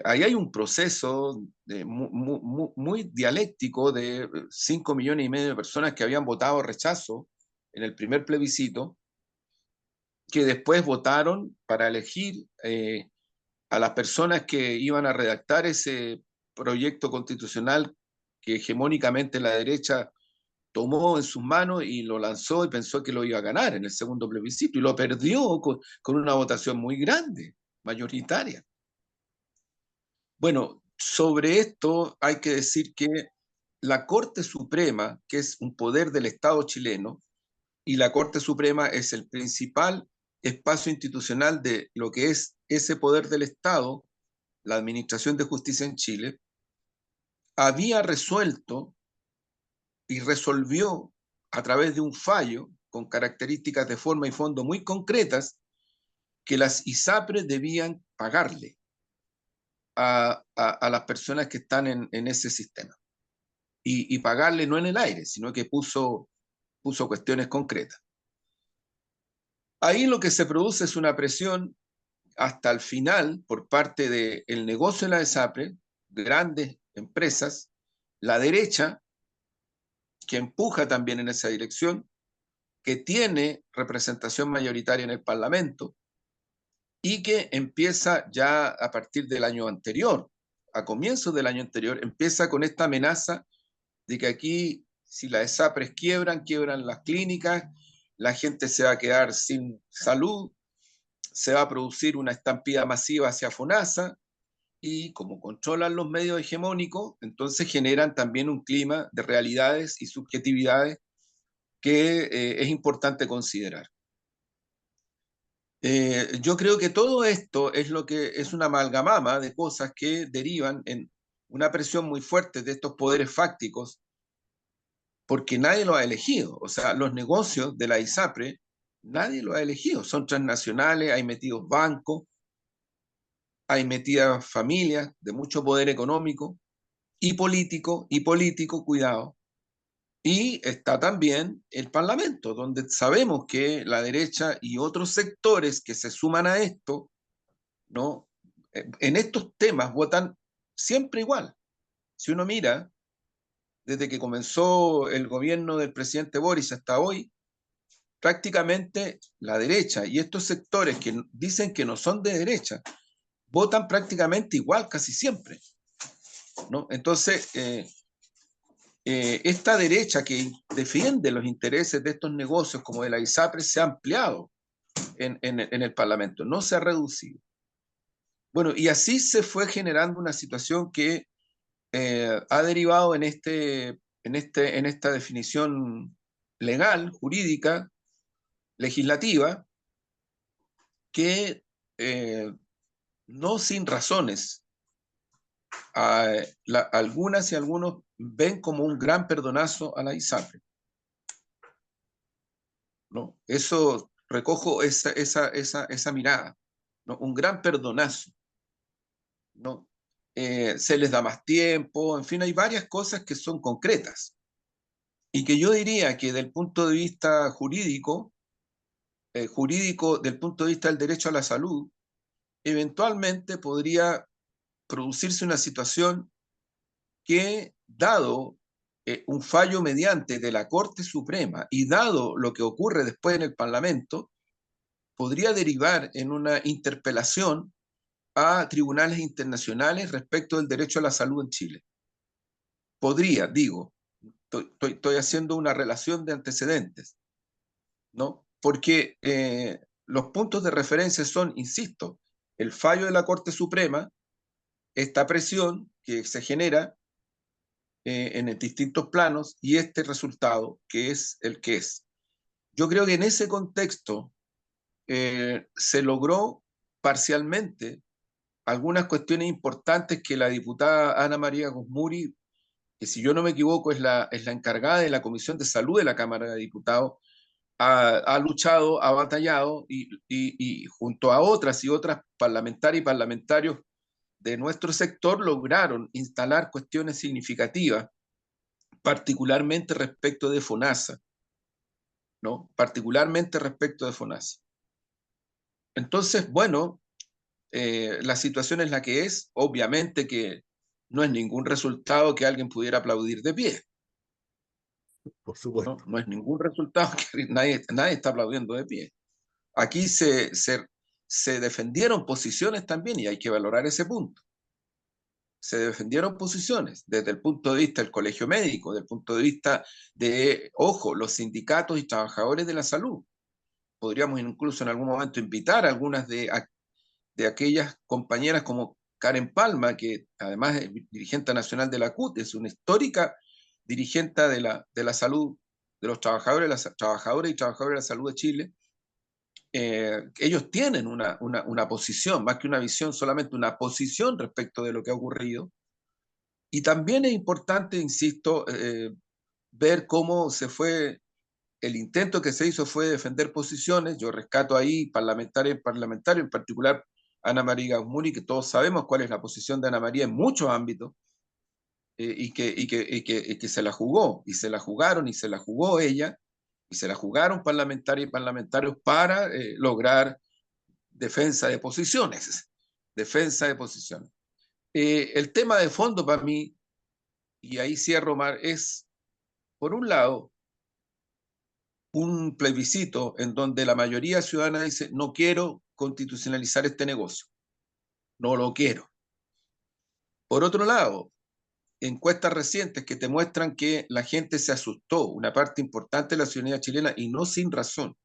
ahí hay un proceso muy dialéctico de 5,5 millones de personas que habían votado rechazo en el primer plebiscito, que después votaron para elegir a las personas que iban a redactar ese proyecto constitucional que hegemónicamente la derecha tomó en sus manos y lo lanzó y pensó que lo iba a ganar en el segundo plebiscito y lo perdió con una votación muy grande, mayoritaria. Bueno, sobre esto hay que decir que la Corte Suprema, que es un poder del Estado chileno, y la Corte Suprema es el principal espacio institucional de lo que es ese poder del Estado, la Administración de Justicia en Chile, había resuelto y resolvió a través de un fallo con características de forma y fondo muy concretas que las ISAPRES debían pagarle a las personas que están en ese sistema. Y pagarle no en el aire, sino que puso cuestiones concretas. Ahí lo que se produce es una presión hasta el final por parte del negocio de la ESAPRE, grandes empresas, la derecha, que empuja también en esa dirección, que tiene representación mayoritaria en el Parlamento, y que empieza ya a partir del año anterior, a comienzos del año anterior, empieza con esta amenaza de que aquí, si las ESAPRES quiebran, quiebran las clínicas, la gente se va a quedar sin salud, se va a producir una estampida masiva hacia FONASA, y como controlan los medios hegemónicos, entonces generan también un clima de realidades y subjetividades que es importante considerar. Yo creo que todo esto es lo que es una amalgamama de cosas que derivan en una presión muy fuerte de estos poderes fácticos, porque nadie lo ha elegido. O sea, los negocios de la ISAPRE, nadie lo ha elegido. Son transnacionales, hay metidos bancos, hay metidas familias de mucho poder económico y político, cuidado. Y está también el Parlamento, donde sabemos que la derecha y otros sectores que se suman a esto, ¿no? En estos temas votan siempre igual. Si uno mira, desde que comenzó el gobierno del presidente Boris hasta hoy, prácticamente la derecha y estos sectores que dicen que no son de derecha, votan prácticamente igual casi siempre, ¿no? Entonces, esta derecha que defiende los intereses de estos negocios como de la ISAPRE se ha ampliado en el Parlamento, no se ha reducido. Bueno, y así se fue generando una situación que ha derivado en esta definición legal, jurídica, legislativa, que no sin razones, algunas y algunos ven como un gran perdonazo a la ISAPRE, ¿no? Eso recojo esa mirada, ¿no? Un gran perdonazo, ¿no? Se les da más tiempo, en fin, hay varias cosas que son concretas y que yo diría que del punto de vista jurídico, del punto de vista del derecho a la salud, eventualmente podría producirse una situación que, dado un fallo mediante de la Corte Suprema y dado lo que ocurre después en el Parlamento, podría derivar en una interpelación a tribunales internacionales respecto del derecho a la salud en Chile. Podría, digo, estoy haciendo una relación de antecedentes, ¿no? Porque los puntos de referencia son, insisto, el fallo de la Corte Suprema, esta presión que se genera en distintos planos y este resultado que es el que es. Yo creo que en ese contexto se logró parcialmente algunas cuestiones importantes que la diputada Ana María Guzmuri, que si yo no me equivoco es la encargada de la Comisión de Salud de la Cámara de Diputados, ha luchado, ha batallado y junto a otras y otras parlamentarias y parlamentarios de nuestro sector lograron instalar cuestiones significativas, particularmente respecto de FONASA, ¿no? Particularmente respecto de FONASA. Entonces, bueno, la situación es la que es, obviamente que no es ningún resultado que alguien pudiera aplaudir de pie, por ¿no? supuesto. No es ningún resultado que nadie está aplaudiendo de pie. Aquí se defendieron posiciones también y hay que valorar ese punto. Se defendieron posiciones desde el punto de vista del colegio médico, desde el punto de vista de, ojo, los sindicatos y trabajadores de la salud. Podríamos incluso en algún momento invitar a algunas de aquellas compañeras como Karen Palma, que además es dirigente nacional de la CUT, es una histórica dirigente de la salud, de los trabajadores y trabajadoras de la salud de Chile. Ellos tienen una posición, más que una visión, solamente una posición respecto de lo que ha ocurrido. Y también es importante, insisto, ver cómo se fue, el intento que se hizo fue defender posiciones. Yo rescato ahí parlamentario, en particular Ana María Gausmuri, que todos sabemos cuál es la posición de Ana María en muchos ámbitos, y que se la jugó, y se la jugaron, y se la jugó ella, y se la jugaron parlamentarios y parlamentarios para lograr defensa de posiciones, defensa de posiciones. El tema de fondo para mí, y ahí cierro, Mar, es, por un lado, un plebiscito en donde la mayoría ciudadana dice, no quiero constitucionalizar este negocio, no lo quiero. Por otro lado, encuestas recientes que te muestran que la gente se asustó, una parte importante de la ciudadanía chilena, y no sin razón,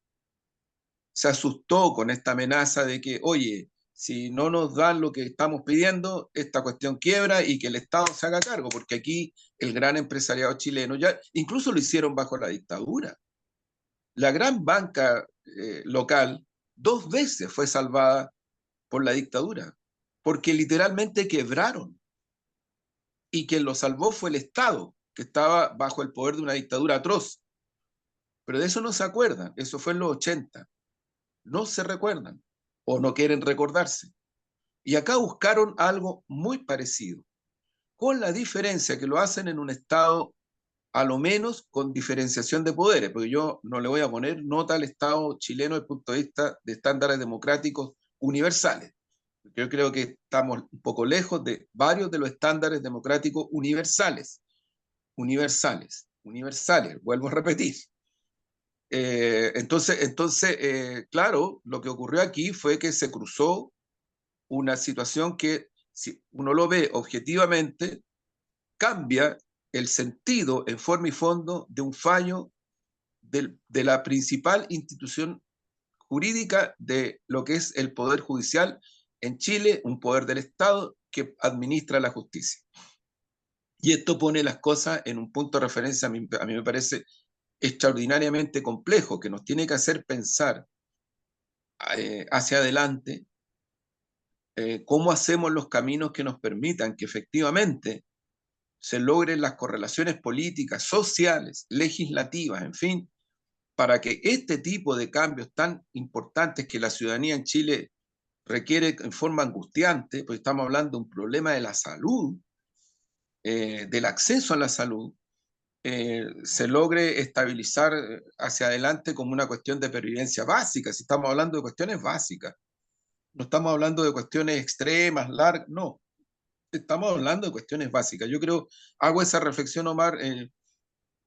se asustó con esta amenaza de que, oye, si no nos dan lo que estamos pidiendo, esta cuestión quiebra y que el Estado se haga cargo, porque aquí el gran empresariado chileno, ya incluso lo hicieron bajo la dictadura. La gran banca local 2 veces fue salvada por la dictadura, porque literalmente quebraron y quien lo salvó fue el Estado, que estaba bajo el poder de una dictadura atroz. Pero de eso no se acuerdan, eso fue en los 80, no se recuerdan o no quieren recordarse. Y acá buscaron algo muy parecido, con la diferencia que lo hacen en un Estado a lo menos con diferenciación de poderes, porque yo no le voy a poner nota al Estado chileno desde el punto de vista de estándares democráticos universales. Yo creo que estamos un poco lejos de varios de los estándares democráticos universales, universales, vuelvo a repetir. Claro, lo que ocurrió aquí fue que se cruzó una situación que, si uno lo ve objetivamente, cambia el sentido en forma y fondo de un fallo de la principal institución jurídica de lo que es el Poder Judicial en Chile, un poder del Estado que administra la justicia. Y esto pone las cosas en un punto de referencia, a mí me parece extraordinariamente complejo, que nos tiene que hacer pensar hacia adelante cómo hacemos los caminos que nos permitan que efectivamente se logren las correlaciones políticas, sociales, legislativas, en fin, para que este tipo de cambios tan importantes que la ciudadanía en Chile requiere en forma angustiante, pues estamos hablando de un problema de la salud, del acceso a la salud, se logre estabilizar hacia adelante como una cuestión de pervivencia básica, si estamos hablando de cuestiones básicas, no estamos hablando de cuestiones extremas, largas, no, estamos hablando de cuestiones básicas. Yo creo, hago esa reflexión, Omar,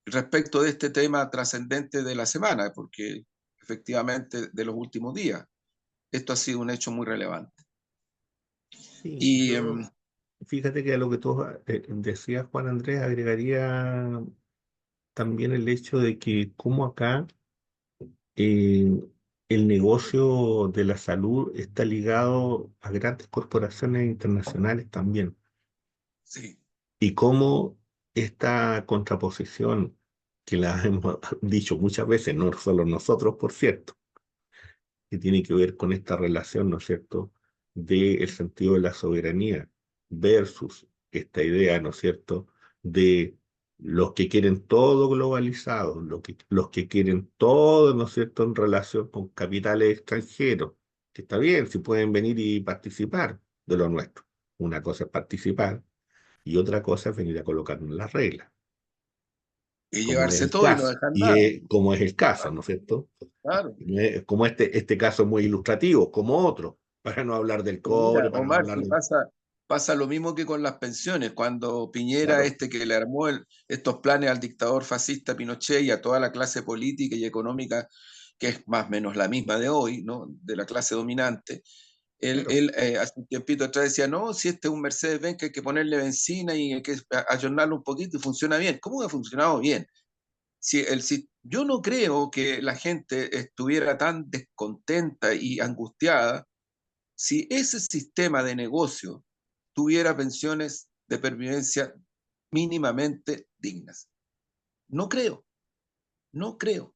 respecto de este tema trascendente de la semana, porque efectivamente de los últimos días, esto ha sido un hecho muy relevante. Sí, Y yo, fíjate que a lo que tú decías, Juan Andrés, agregaría también el hecho de que como acá eh, el negocio de la salud está ligado a grandes corporaciones internacionales también. sí, Y cómo esta contraposición, que la hemos dicho muchas veces, no solo nosotros, por cierto, que tiene que ver con esta relación, ¿no es cierto?, del sentido de la soberanía versus esta idea, ¿no es cierto?, de los que quieren todo globalizado, los que quieren todo, ¿no es cierto?, en relación con capitales extranjeros, que está bien, si pueden venir y participar de lo nuestro. Una cosa es participar y otra cosa es venir a colocarnos las reglas, y como es llevarse el todo y no caso, dejar nada. como es el caso, ¿no es cierto? Claro. Como este caso es muy ilustrativo, como otro, para no hablar del Pero mira, cobre, para no Omar, hablar si de... pasa lo mismo que con las pensiones, cuando Piñera, Claro, este que le armó estos planes al dictador fascista Pinochet y a toda la clase política y económica, que es más o menos la misma de hoy, ¿no? De la clase dominante, claro. hace un tiempito atrás decía, no, si este es un Mercedes-Benz que hay que ponerle benzina y hay que ayornarlo un poquito y funciona bien. ¿Cómo ha funcionado bien? Si yo no creo que la gente estuviera tan descontenta y angustiada si ese sistema de negocio tuviera pensiones de pervivencia mínimamente dignas. No creo, no creo.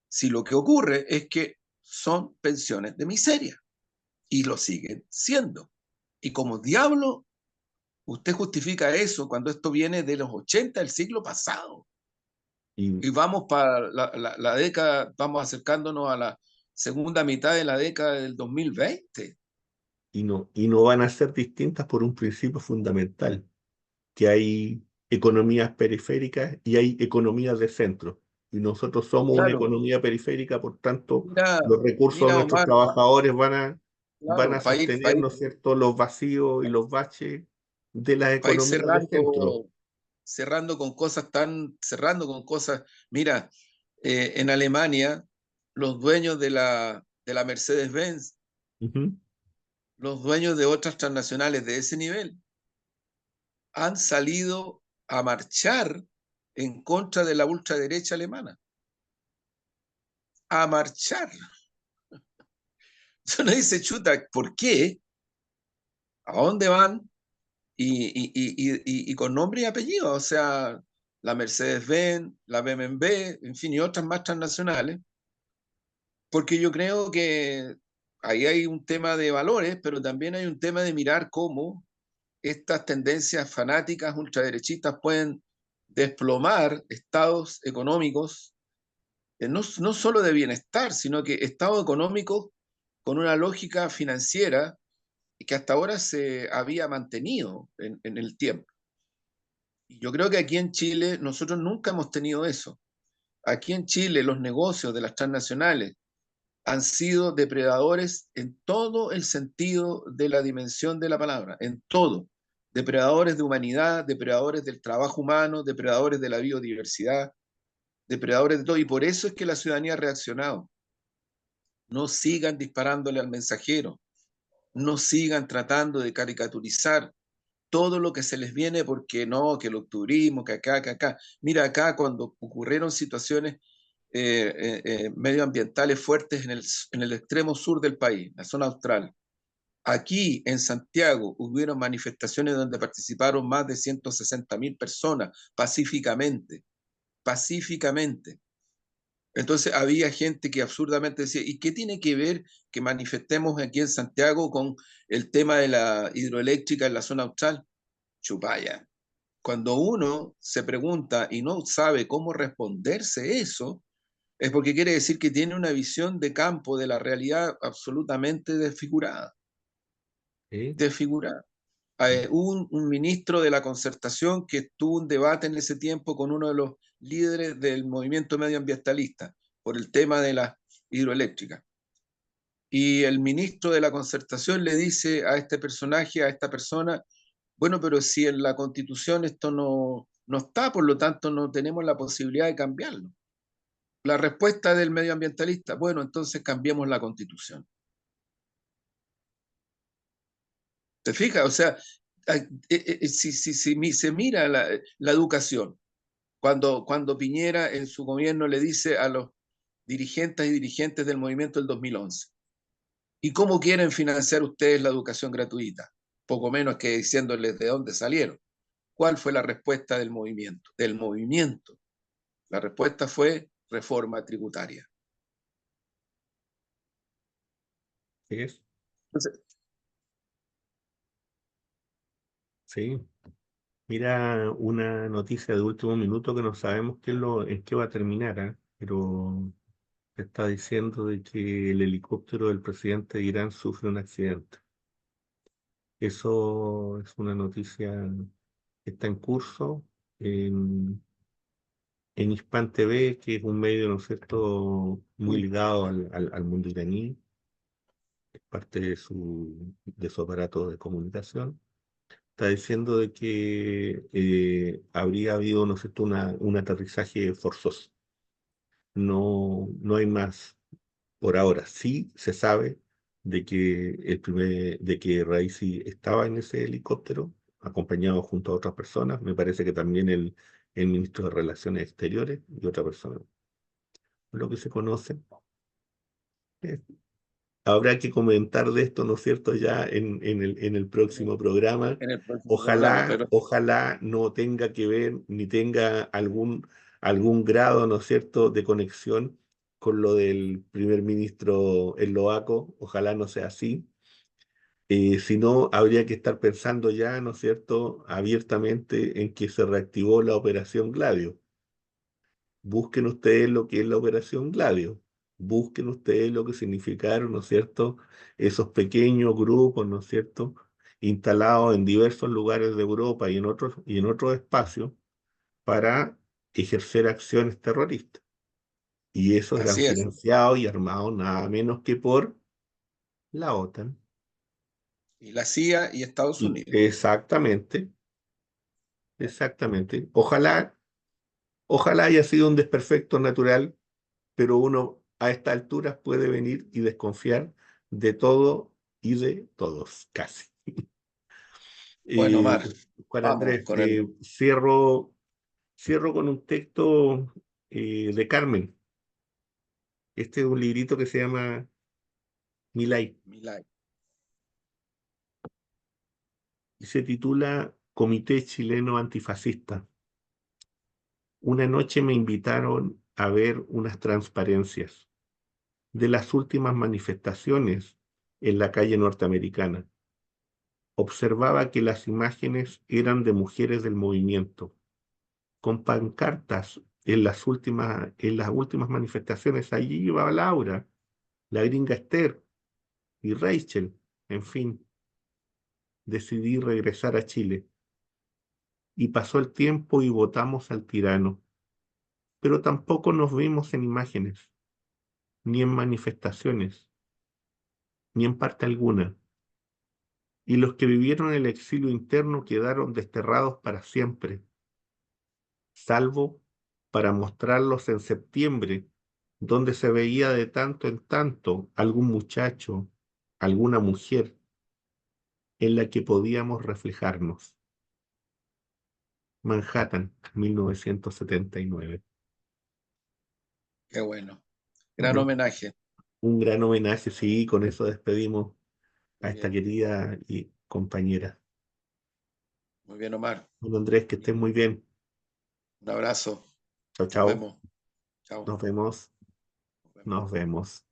Si lo que ocurre es que son pensiones de miseria y lo siguen siendo. Y como diablo, usted justifica eso cuando esto viene de los 80 del siglo pasado. Y, Y vamos para la década, vamos acercándonos a la segunda mitad de la década del 2020. y no van a ser distintas por un principio fundamental, que hay economías periféricas y hay economías de centro. Y nosotros somos una Claro, economía periférica, por tanto, mira, los recursos de mira nuestros Omar, trabajadores van a claro, sostener, ¿no es cierto?, los vacíos y los baches de las pa ir economías de centro. cerrando con cosas tan, cerrando con cosas, mira, en Alemania, los dueños de la Mercedes-Benz, Ujú. los dueños de otras transnacionales de ese nivel, han salido a marchar en contra de la ultraderecha alemana. A marchar. Uno dice, chuta, ¿por qué? ¿A dónde van? Y con nombre y apellido, o sea, la Mercedes-Benz, la BMW, en fin, y otras más transnacionales, porque yo creo que ahí hay un tema de valores, pero también hay un tema de mirar cómo estas tendencias fanáticas ultraderechistas pueden desplomar estados económicos, no solo de bienestar, sino que estados económicos con una lógica financiera que hasta ahora se había mantenido en el tiempo. Y yo creo que aquí en Chile nosotros nunca hemos tenido eso. Aquí en Chile los negocios de las transnacionales han sido depredadores en todo el sentido de la dimensión de la palabra, en todo. Depredadores de humanidad, depredadores del trabajo humano, depredadores de la biodiversidad, depredadores de todo. Y por eso es que la ciudadanía ha reaccionado. No sigan disparándole al mensajero, no sigan tratando de caricaturizar todo lo que se les viene porque no, que el octubrismo, que acá, que acá. Mira, acá cuando ocurrieron situaciones medioambientales fuertes en el extremo sur del país, la zona austral. Aquí en Santiago hubieron manifestaciones donde participaron más de 160.000 personas pacíficamente, pacíficamente. Entonces había gente que absurdamente decía, ¿y qué tiene que ver que manifestemos aquí en Santiago con el tema de la hidroeléctrica en la zona austral? Chupaya. Cuando uno se pregunta y no sabe cómo responderse eso, es porque quiere decir que tiene una visión de campo de la realidad absolutamente desfigurada. ¿Sí? Desfigurada. Hubo un ministro de la Concertación que tuvo un debate en ese tiempo con uno de los líderes del movimiento medioambientalista por el tema de la hidroeléctrica. Y el ministro de la Concertación le dice a este personaje, a esta persona, bueno, pero si en la Constitución esto no está, por lo tanto no tenemos la posibilidad de cambiarlo. La respuesta del medioambientalista, bueno, entonces cambiemos la Constitución. ¿Te fijas? O sea, si se mira la educación, cuando Piñera en su gobierno le dice a los dirigentes y dirigentes del movimiento del 2011, ¿y cómo quieren financiar ustedes la educación gratuita? Poco menos que diciéndoles de dónde salieron. ¿Cuál fue la respuesta del movimiento? Del movimiento. La respuesta fue reforma tributaria. ¿Sí es? Entonces, Sí. Mira, una noticia de último minuto que no sabemos en qué va a terminar, ¿ah? Pero se está diciendo de que el helicóptero del presidente de Irán sufre un accidente. Eso es una noticia que está en curso en Hispan TV, que es un medio, ¿no es cierto?, muy ligado al mundo iraní, es parte de su aparato de comunicación. Está diciendo de que habría habido, ¿no es cierto?, un aterrizaje forzoso. No, no hay más por ahora. Sí se sabe de que Raisi estaba en ese helicóptero, acompañado junto a otras personas. Me parece que también el ministro de Relaciones Exteriores y otra persona. Lo que se conoce. eh, Habrá que comentar de esto, ¿no es cierto?, ya en el próximo programa. en el próximo programa, Ojalá, pero ojalá no tenga que ver ni tenga algún grado, ¿no es cierto?, de conexión con lo del primer ministro eslovaco. Ojalá no sea así. Si no, habría que estar pensando ya, ¿no es cierto?, abiertamente en que se reactivó la Operación Gladio. Busquen ustedes lo que es la Operación Gladio. Busquen ustedes lo que significaron, ¿no es cierto?, esos pequeños grupos, ¿no es cierto?, instalados en diversos lugares de Europa y en otros espacios para ejercer acciones terroristas. Y esos eran así es. financiados y armados nada menos que por la OTAN. Y la CIA y Estados Unidos. Exactamente, exactamente. Ojalá haya sido un desperfecto natural pero uno a estas alturas puede venir y desconfiar de todo y de todos, casi. Bueno, Eh, Omar, Juan vamos Andrés, con el... cierro con un texto de Carmen. Este es un librito que se llama Milay Milagro. y se titula Comité Chileno Antifascista. Una noche me invitaron a ver unas transparencias de las últimas manifestaciones en la calle norteamericana. Observaba que las imágenes eran de mujeres del movimiento, con pancartas en las últimas manifestaciones. Allí iba Laura, la gringa Esther y Rachel. En fin, decidí regresar a Chile. Y pasó el tiempo y votamos al tirano. Pero tampoco nos vimos en imágenes, ni en manifestaciones, ni en parte alguna. Y los que vivieron el exilio interno quedaron desterrados para siempre, salvo para mostrarlos en septiembre, donde se veía de tanto en tanto algún muchacho, alguna mujer en la que podíamos reflejarnos. Manhattan, 1979. Qué bueno. Gran Bueno, homenaje. un gran homenaje, sí, con eso despedimos a esta Bien, querida y compañera. muy bien, Omar. Bueno, Andrés, que estés muy bien. Un abrazo. Chao, Nos chao. vemos. Chao. Nos vemos. Nos vemos. Nos vemos.